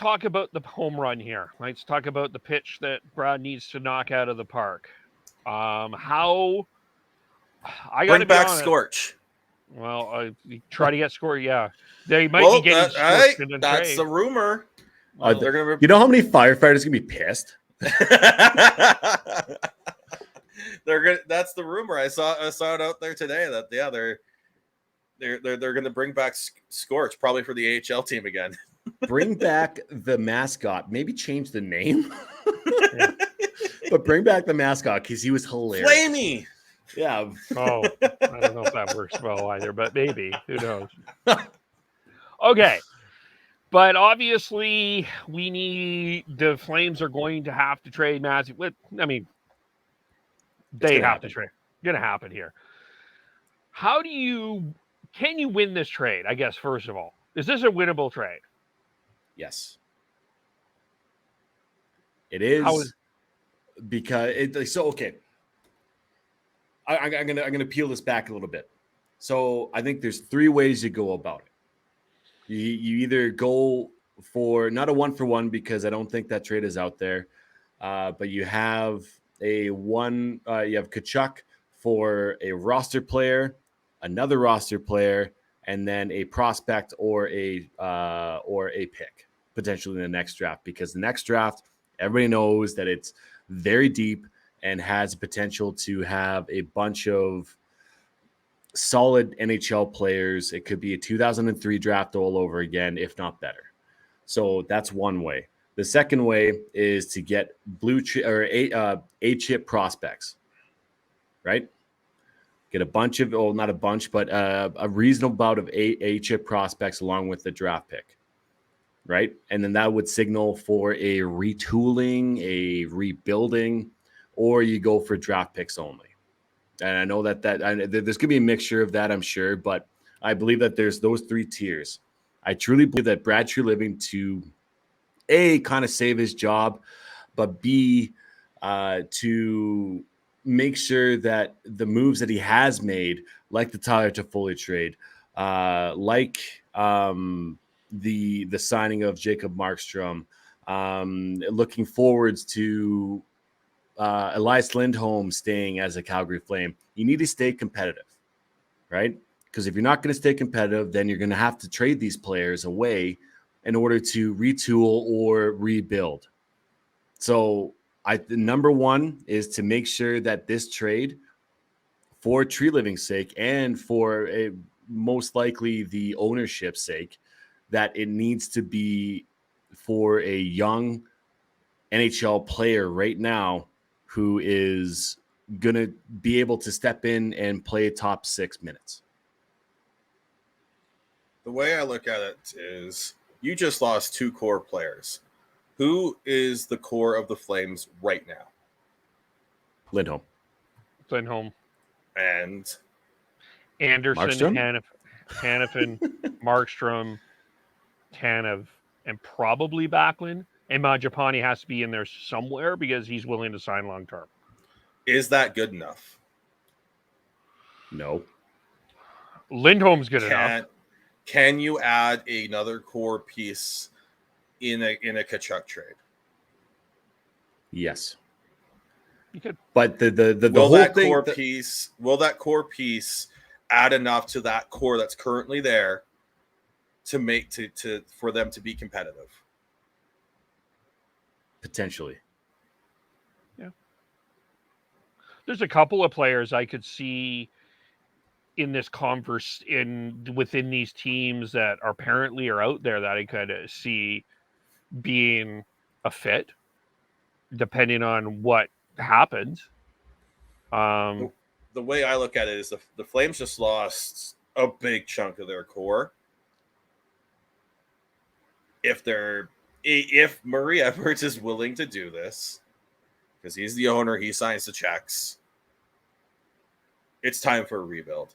talk about the home run here. Let's talk about the pitch that Brad needs to knock out of the park. How I got Bring to be back honest. Scorch. Well, try to get scored. Yeah, they might be Well, getting Scorch in the that's the trade. rumor. Well, They're gonna. You know how many firefighters gonna be pissed? They're gonna. That's the rumor. I saw it out there today that they're gonna bring back Scorch probably for the AHL team again. Bring back the mascot. Maybe change the name. But bring back the mascot because he was hilarious. Flamey. Yeah. Oh, I don't know if that works well either, but maybe. Who knows? Okay. But obviously, the Flames are going to have to trade Matthew. I mean, they have to trade. Going to happen here. Can you win this trade? I guess, first of all, is this a winnable trade? Yes. It is. Because okay. I'm gonna peel this back a little bit. So I think there's 3 ways you go about it. You either go for not a 1-for-1 because I don't think that trade is out there, but you have you have Tkachuk for a roster player, another roster player, and then a prospect or a pick potentially in the next draft, because the next draft everybody knows that it's very deep and has potential to have a bunch of solid NHL players. It could be a 2003 draft all over again, if not better. So that's one way. The second way is to get A-chip prospects, right? Get a bunch of, not a bunch, but a reasonable amount of A-chip prospects along with the draft pick, right? And then that would signal for a retooling, a rebuilding, or you go for draft picks only. And I know that there's going to be a mixture of that, I'm sure, but I believe that there's those 3 tiers. I truly believe that Brad Treliving, to A, kind of save his job, but B, to make sure that the moves that he has made, like the Tyler Toffoli trade, like the signing of Jacob Markstrom, looking forwards to Elias Lindholm staying as a Calgary Flame, you need to stay competitive, right? Because if you're not going to stay competitive, then you're going to have to trade these players away in order to retool or rebuild. So the number one is to make sure that this trade, for Treliving's sake and for most likely the ownership's sake, that it needs to be for a young NHL player right now who is going to be able to step in and play top 6 minutes. The way I look at it is you just lost 2 core players. Who is the core of the Flames right now? Lindholm. And Anderson, Markstrom? Hanifin, Markstrom, Tanev, and probably Backlund. And Mangiapane has to be in there somewhere because he's willing to sign long term. Is that good enough? No. Lindholm's good enough. Can you add another core piece in a Tkachuk trade? Yes. You could. But the will whole that thing, core piece will that core piece add enough to that core that's currently there to make for them to be competitive? Potentially. Yeah. There's a couple of players I could see in this within these teams that apparently are out there that I could see being a fit, depending on what happens. The way I look at it is the Flames just lost a big chunk of their core. If Murray Edwards is willing to do this, because he's the owner, he signs the checks, it's time for a rebuild.